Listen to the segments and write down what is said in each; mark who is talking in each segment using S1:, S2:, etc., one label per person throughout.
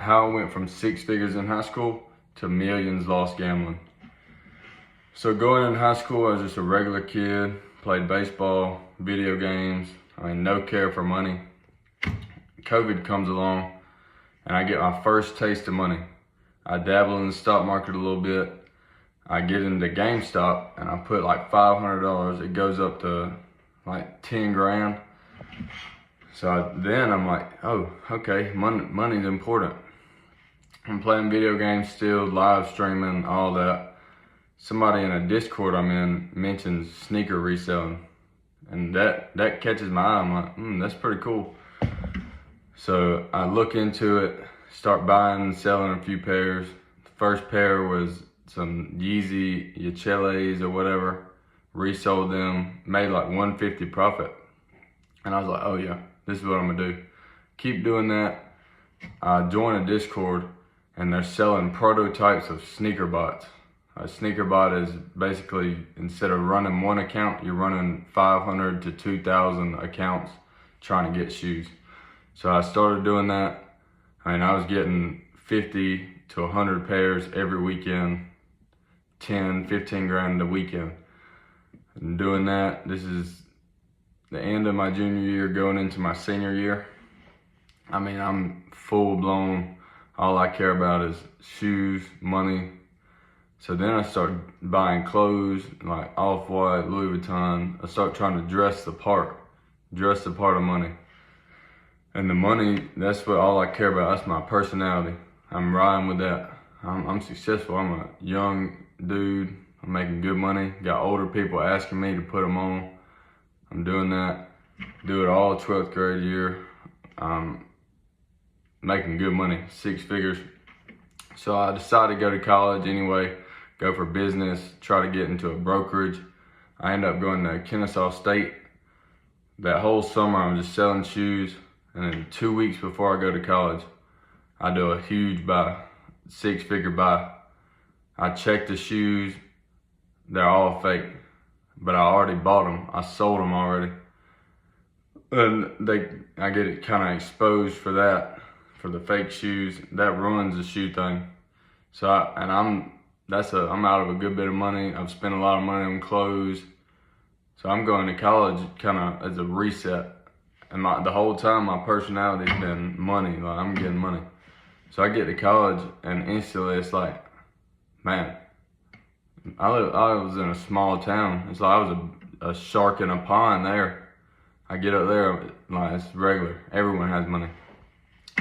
S1: how I went from 6 figures in high school to millions lost gambling. So going in high school, I was just a regular kid, played baseball, video games, no care for money. COVID comes along and I get my first taste of money. I dabble in the stock market a little bit. I get into GameStop and I put like $500. It goes up to like 10 grand. So then I'm like, oh, okay, money's important. I'm playing video games still, live streaming, all that. Somebody in a Discord I'm in mentions sneaker reselling. And that catches my eye. I'm like, that's pretty cool. So I look into it, start buying and selling a few pairs. The first pair was some Yeezy Ucheles or whatever. Resold them, made like $150 profit. And I was like, oh yeah, this is what I'm gonna do. Keep doing that. I joined a Discord and they're selling prototypes of sneaker bots. A sneaker bot is basically, instead of running one account, you're running 500 to 2,000 accounts trying to get shoes. So I started doing that. I was getting 50 to 100 pairs every weekend, 10, 15 grand a weekend. And doing that, this is the end of my junior year, going into my senior year. I'm full blown. All I care about is shoes, money. So then I start buying clothes like Off-White, Louis Vuitton. I start trying to dress the part of money. And the money, that's what all I care about. That's my personality. I'm riding with that. I'm successful. I'm a young dude. I'm making good money. Got older people asking me to put them on. I'm doing that. Do it all 12th grade year. Making good money, 6 figures. So I decided to go to college anyway, go for business, try to get into a brokerage. I ended up going to Kennesaw State. That whole summer I'm just selling shoes, and then 2 weeks before I go to college, I do a huge buy, 6-figure buy. I check the shoes, they're all fake, but I already bought them. I sold them already. And I get it kind of exposed for that, for the fake shoes. That ruins the shoe thing. So I'm out of a good bit of money. I've spent a lot of money on clothes. So I'm going to college kind of as a reset. And the whole time my personality's been money, like I'm getting money. So I get to college and instantly it's like, man, I was in a small town. It's like I was a shark in a pond there. I get up there, like it's regular. Everyone has money.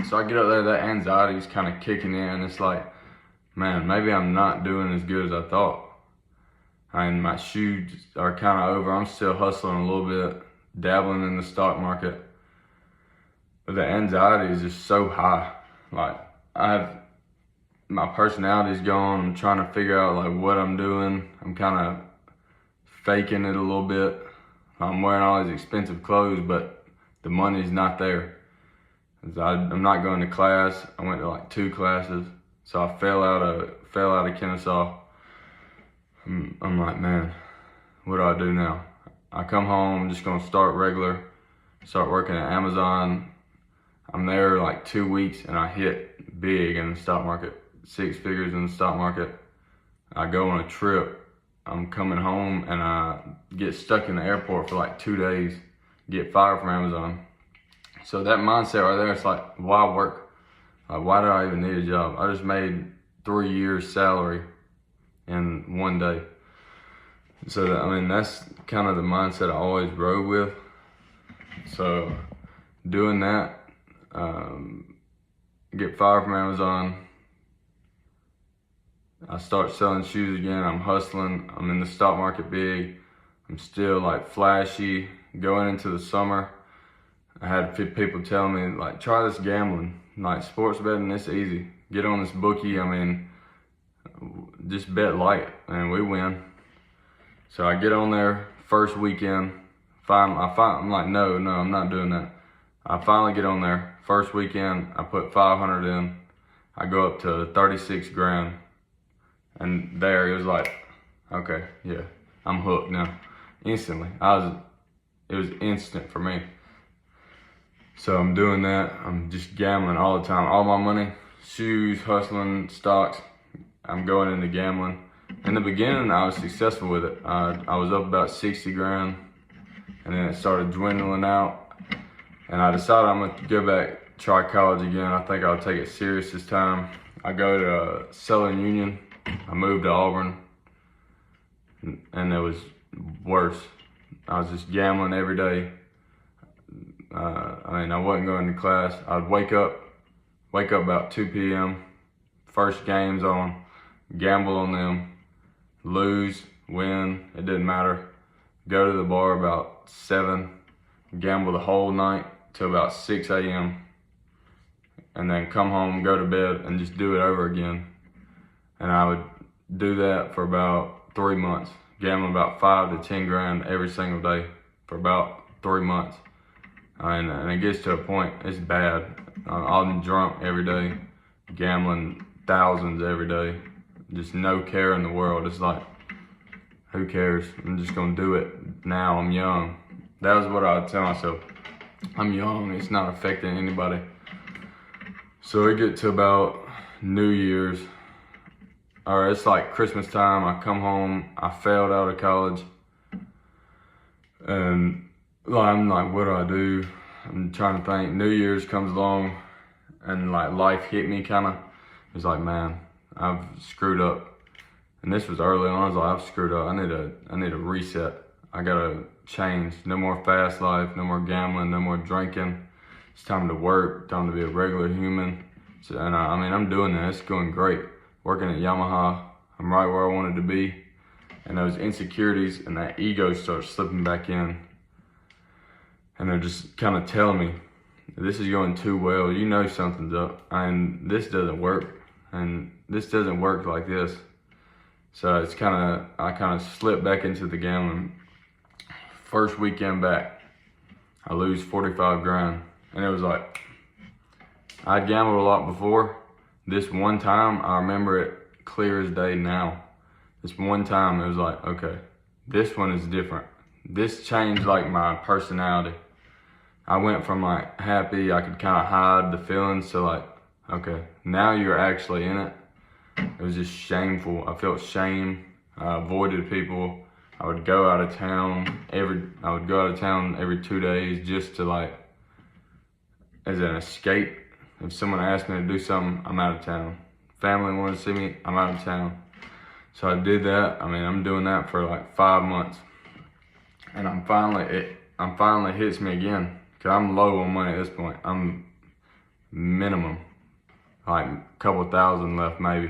S1: So I get up there, that anxiety's kind of kicking in. It's like, man, maybe I'm not doing as good as I thought. And my shoes are kind of over. I'm still hustling a little bit, dabbling in the stock market. But the anxiety is just so high. Like my personality's gone. I'm trying to figure out like what I'm doing. I'm kind of faking it a little bit. I'm wearing all these expensive clothes, but the money's not there. I'm not going to class. I went to like 2 classes. So I fell out of Kennesaw. I'm like, man, what do I do now? I come home, I'm just gonna start working at Amazon. I'm there like 2 weeks and I hit big in the stock market, 6 figures in the stock market. I go on a trip. I'm coming home and I get stuck in the airport for like 2 days, get fired from Amazon. So that mindset right there, it's like, why work? Like, why do I even need a job? I just made 3 years salary in 1 day. So that's kind of the mindset I always rode with. So doing that, get fired from Amazon. I start selling shoes again. I'm hustling. I'm in the stock market big. I'm still like flashy. Going into the summer, I had people telling me like, try this gambling. Like sports betting, it's easy. Get on this bookie. Just bet light and we win. So I get on there first weekend. I'm like, no, I'm not doing that. I finally get on there. First weekend, I put 500 in. I go up to 36 grand. And there it was like, okay, yeah, I'm hooked now. Instantly, it was instant for me. So I'm doing that. I'm just gambling all the time. All my money, shoes, hustling, stocks. I'm going into gambling. In the beginning, I was successful with it. I was up about 60 grand, and then it started dwindling out. And I decided I'm gonna go back, try college again. I think I'll take it serious this time. I go to Southern Union. I moved to Auburn, and it was worse. I was just gambling every day. I wasn't going to class. I'd wake up about 2 p.m. First game's on, gamble on them, lose, win, it didn't matter. Go to the bar about 7, gamble the whole night till about 6 a.m. and then come home, go to bed, and just do it over again. And I would do that for about 3 months, gambling about 5 to 10 grand every single day for about 3 months. And it gets to a point, it's bad. I'm drunk every day, gambling thousands every day, just no care in the world. It's like, who cares? I'm just gonna do it now. I'm young. That was what I would tell myself. I'm young, it's not affecting anybody. So we get to about New Year's, or it's like Christmas time. I come home, I failed out of college, and I'm like, what do I do? I'm trying to think. New Year's comes along, and like life hit me kinda. It's like, man, I've screwed up. And this was early on. I was like, I've screwed up. I need a reset. I gotta change. No more fast life, no more gambling, no more drinking. It's time to work, time to be a regular human. So, and I'm doing that. It's going great. Working at Yamaha, I'm right where I wanted to be. And those insecurities and that ego starts slipping back in. And they're just kind of telling me, this is going too well. You know something's up. And this doesn't work. And this doesn't work like this. So I kind of slipped back into the gambling. First weekend back, I lose 45 grand. And it was like, I'd gambled a lot before. This one time, I remember it clear as day now. This one time, it was like, okay, this one is different. This changed like my personality. I went from like happy, I could kind of hide the feelings, to like, okay, now you're actually in it. It was just shameful. I felt shame. I avoided people. I would go out of town every 2 days just to like, as an escape. If someone asked me to do something, I'm out of town. Family wanted to see me, I'm out of town. So I did that. I'm doing that for like 5 months. And I'm finally hits me again. Cause I'm low on money at this point. I'm minimum, like a couple thousand left maybe.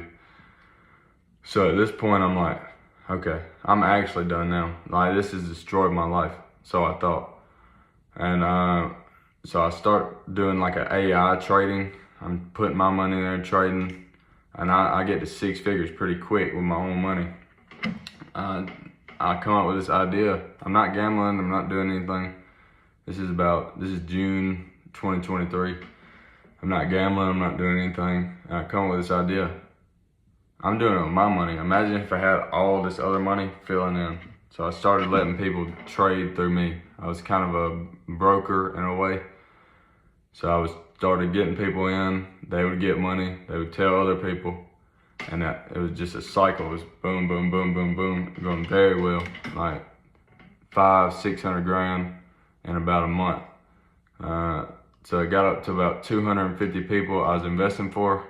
S1: So at this point I'm like, okay, I'm actually done now. Like this has destroyed my life. So I thought. And so I start doing like an AI trading. I'm putting my money in there trading. And I get to 6 figures pretty quick with my own money. I come up with this idea. I'm not gambling, I'm not doing anything. This is June 2023. I'm not gambling, I'm not doing anything. And I come up with this idea. I'm doing it with my money. Imagine if I had all this other money filling in. So I started letting people trade through me. I was kind of a broker in a way. So started getting people in, they would get money, they would tell other people, and it was just a cycle. It was boom, boom, boom, boom, boom, going very well, like 500-600 grand in about a month. So it got up to about 250 people I was investing for.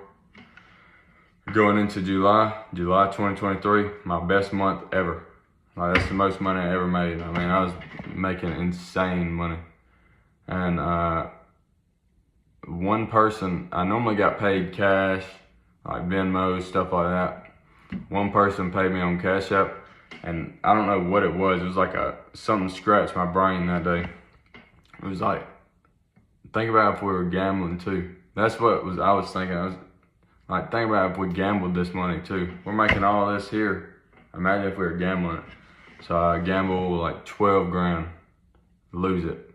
S1: Going into July 2023, my best month ever. Like that's the most money I ever made. I was making insane money. And one person, I normally got paid cash, like Venmo, stuff like that. One person paid me on Cash App, and I don't know what it was. It was like something scratched my brain that day. It was like, think about if we were gambling too. That's what I was thinking. I was like, think about if we gambled this money too. We're making all this here. Imagine if we were gambling it. So I gambled like 12 grand, lose it.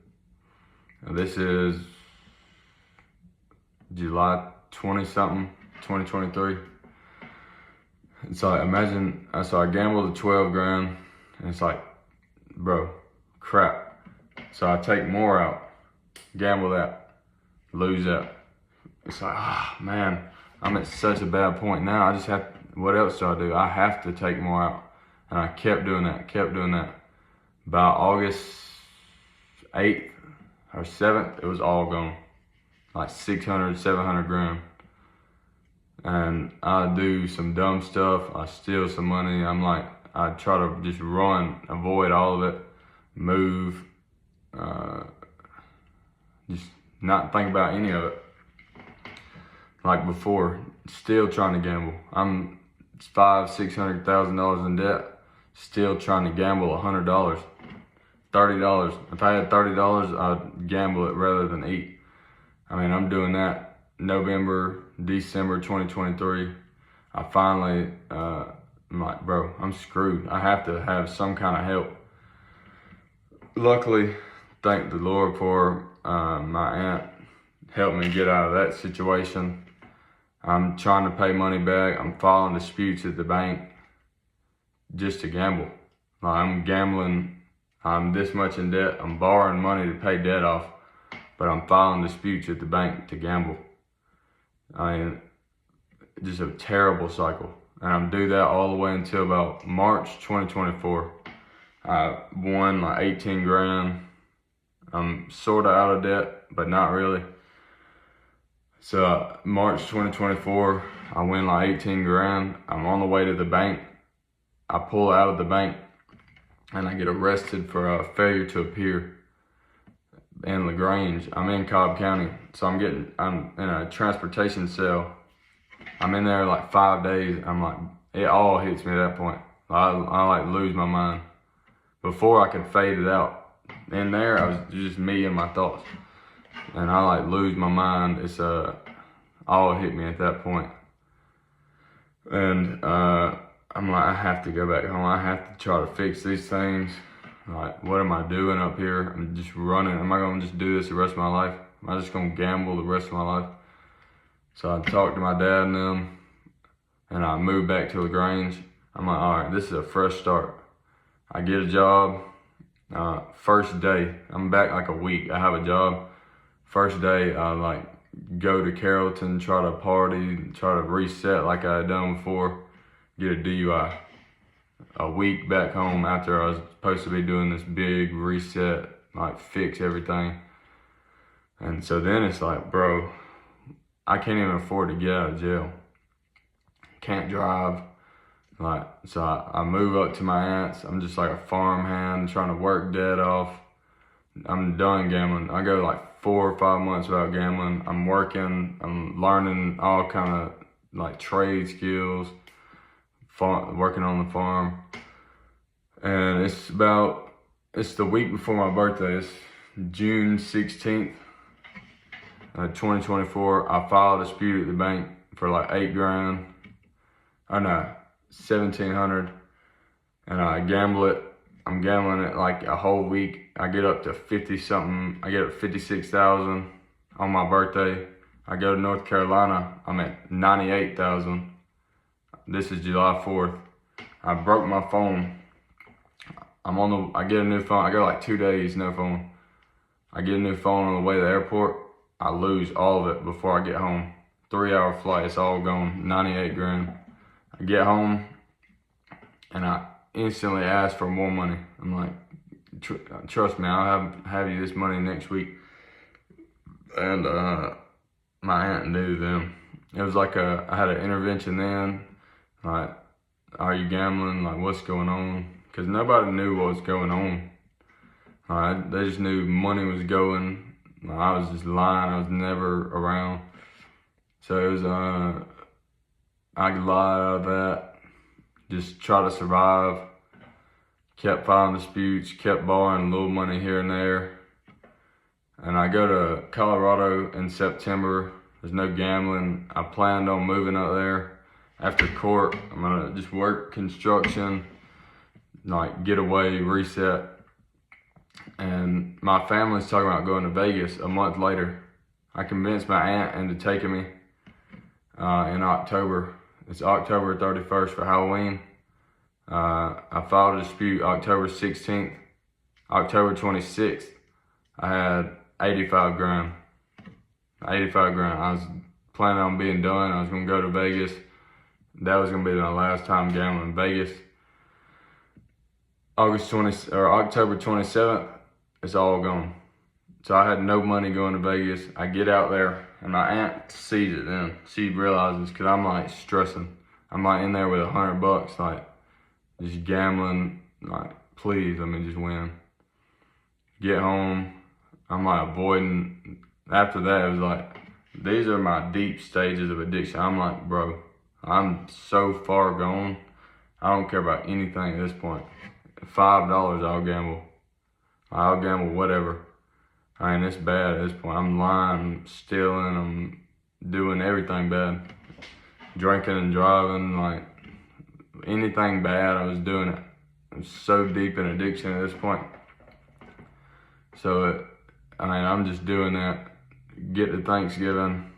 S1: Now this is July 20-something, 2023. So imagine, so I gambled the 12 grand, and it's like, bro, crap. So I take more out, gamble that, lose that. It's like, man, I'm at such a bad point now. I just have, what else do I do? I have to take more out. And I kept doing that. About August 8th or 7th, it was all gone. Like 600, 700 grand. And I do some dumb stuff. I steal some money. I try to just run, avoid all of it, move, just not think about any of it. Like before, still trying to gamble. I'm $500,000-$600,000 in debt, still trying to gamble $100, $30. If I had $30, I'd gamble it rather than eat. I mean, I'm doing that November, December 2023. I finally, I'm like, bro, I'm screwed. I have to have some kind of help. Luckily, thank the Lord for my aunt helped me get out of that situation. I'm trying to pay money back. I'm filing disputes at the bank just to gamble. I'm gambling. I'm this much in debt. I'm borrowing money to pay debt off, but I'm filing disputes at the bank to gamble. I mean, just a terrible cycle. And I'm do that all the way until about March 2024. I won like 18 grand. I'm sort of out of debt, but not really. So March 2024, I win like 18 grand. I'm on the way to the bank. I pull out of the bank and I get arrested for a failure to appear in LaGrange. I'm in Cobb County. So I'm in a transportation cell. I'm in there like 5 days. I'm like, it all hits me at that point. I like lose my mind. Before I could fade it out. In there, I was just me and my thoughts. And I like lose my mind. It's all hit me at that point. And I'm like, I have to go back home. I have to try to fix these things. Like, what am I doing up here? I'm just running. Am I gonna just do this the rest of my life? Am I just gonna gamble the rest of my life? So I talked to my dad and them, and I moved back to LaGrange. I'm like, all right, this is a fresh start. I get a job. First day, I'm back like a week. I have a job. First day, I like go to Carrollton, try to party, try to reset like I had done before, get a DUI. A week back home after I was supposed to be doing this big reset, like fix everything. And so then it's like, bro, I can't even afford to get out of jail. Can't drive. Like, so I move up to my aunt's. I'm just like a farmhand trying to work debt off. I'm done gambling. I go like 4 or 5 months without gambling. I'm working. I'm learning all kind of like trade skills, working on the farm. And it's the week before my birthday. It's June 16th, 2024. I filed a dispute at the bank for like 8 grand. Oh no, 1,700. And I gamble it. I'm gambling it like a whole week. I get up to 50 something. I get up 56,000 on my birthday. I go to North Carolina. I'm at 98,000. This is July 4th. I broke my phone. I get a new phone. I go like 2 days, no phone. I get a new phone on the way to the airport. I lose all of it before I get home. 3-hour flight, it's all gone, 98 grand. I get home and I instantly ask for more money. I'm like, trust me, I'll have you this money next week. And my aunt knew them. It was like I had an intervention then. Like, are you gambling? Like, what's going on? Because nobody knew what was going on. They just knew money was going. I was just lying. I was never around. So it was, I lied out of that. Just try to survive. Kept filing disputes, kept borrowing a little money here and there. And I go to Colorado in September. There's no gambling. I planned on moving up there. After court, I'm gonna just work construction, like get away, reset. And my family's talking about going to Vegas a month later. I convinced my aunt into taking me in October. It's October 31st for Halloween. I filed a dispute October 16th. October 26th, I had 85 grand. 85 grand. I was planning on being done. I was gonna go to Vegas. That was gonna be my last time gambling in Vegas. October 27th, it's all gone. So I had no money going to Vegas. I get out there and my aunt sees it then. She realizes, cause I'm like stressing. I'm like in there with $100, like just gambling, like please let me just win. Get home, I'm like avoiding. After that, it was like, these are my deep stages of addiction. I'm like, bro, I'm so far gone. I don't care about anything at this point. $5, I'll gamble whatever. I mean, it's bad at this point. I'm lying, I'm stealing, I'm doing everything bad. Drinking and driving, like anything bad, I was doing it. I'm so deep in addiction at this point. So, I'm just doing that. Get to Thanksgiving,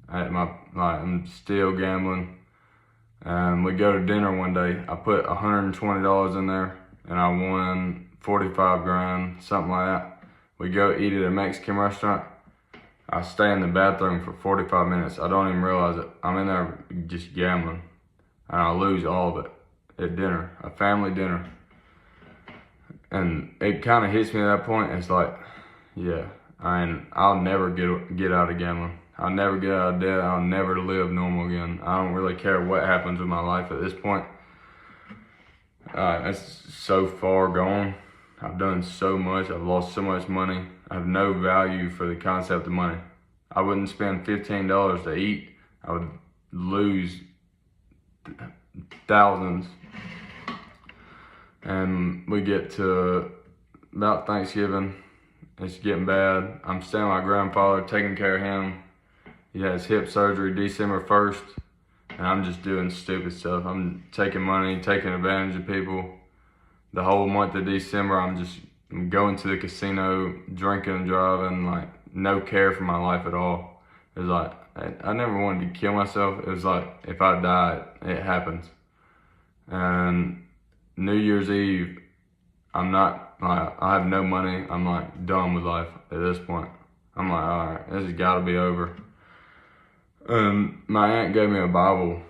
S1: I'm still gambling. We go to dinner one day. I put $120 in there and I won 45 grand, something like that. We go eat at a Mexican restaurant. I stay in the bathroom for 45 minutes. I don't even realize it. I'm in there just gambling and I lose all of it at dinner, a family dinner. And it kind of hits me at that point. It's like, yeah, I'll never get out of gambling. I'll never get out of debt. I'll never live normal again. I don't really care what happens with my life at this point. It's so far gone. I've done so much. I've lost so much money. I have no value for the concept of money. I wouldn't spend $15 to eat. I would lose thousands. And we get to about Thanksgiving. It's getting bad. I'm staying with my grandfather, taking care of him. He has hip surgery December 1st, and I'm just doing stupid stuff. I'm taking money, taking advantage of people. The whole month of December, I'm going to the casino, drinking and driving, like no care for my life at all. It was like, I never wanted to kill myself. It was like, if I die, it happens. And New Year's Eve, I have no money. I'm like done with life at this point. I'm like, all right, this has got to be over. My aunt gave me a Bible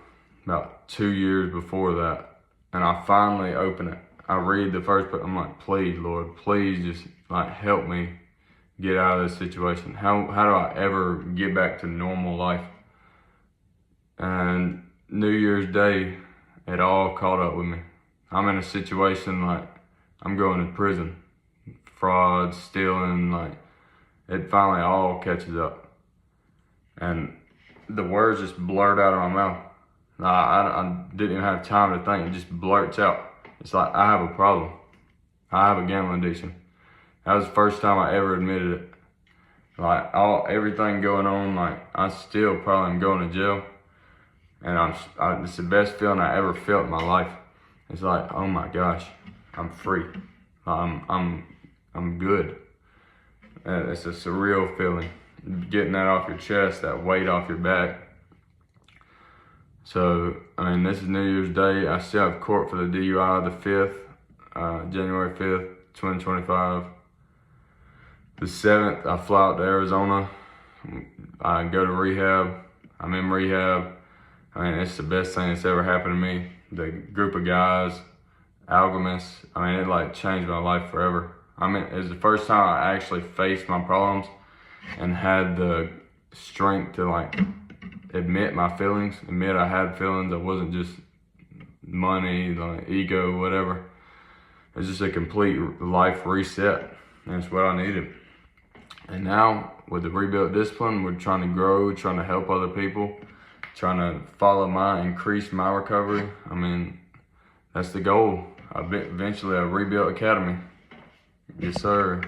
S1: about 2 years before that, and I finally open it. I read the first book. I'm like, please, Lord, please just like help me get out of this situation. How do I ever get back to normal life? And New Year's Day, it all caught up with me. I'm in a situation like I'm going to prison, fraud, stealing, like it finally all catches up. And the words just blurred out of my mouth. I didn't even have time to think, it just blurts out. It's like, I have a problem. I have a gambling addiction. That was the first time I ever admitted it. Like everything going on, like I still probably am going to jail. And it's the best feeling I ever felt in my life. It's like, oh my gosh, I'm free. I'm good. And it's a surreal feeling. Getting that off your chest, that weight off your back. So, this is New Year's Day. I still have court for the DUI the 5th, January 5th, 2025. The 7th, I fly out to Arizona. I go to rehab. I'm in rehab. It's the best thing that's ever happened to me. The group of guys, Alchemist, it like changed my life forever. It was the first time I actually faced my problems and had the strength to like admit my feelings, admit I had feelings. I wasn't just money, like ego, whatever. It was just a complete life reset. That's what I needed. And now with the Rebuilt Discipline, we're trying to grow, trying to help other people, trying to increase my recovery. That's the goal. Eventually a Rebuilt Academy. Yes, sir.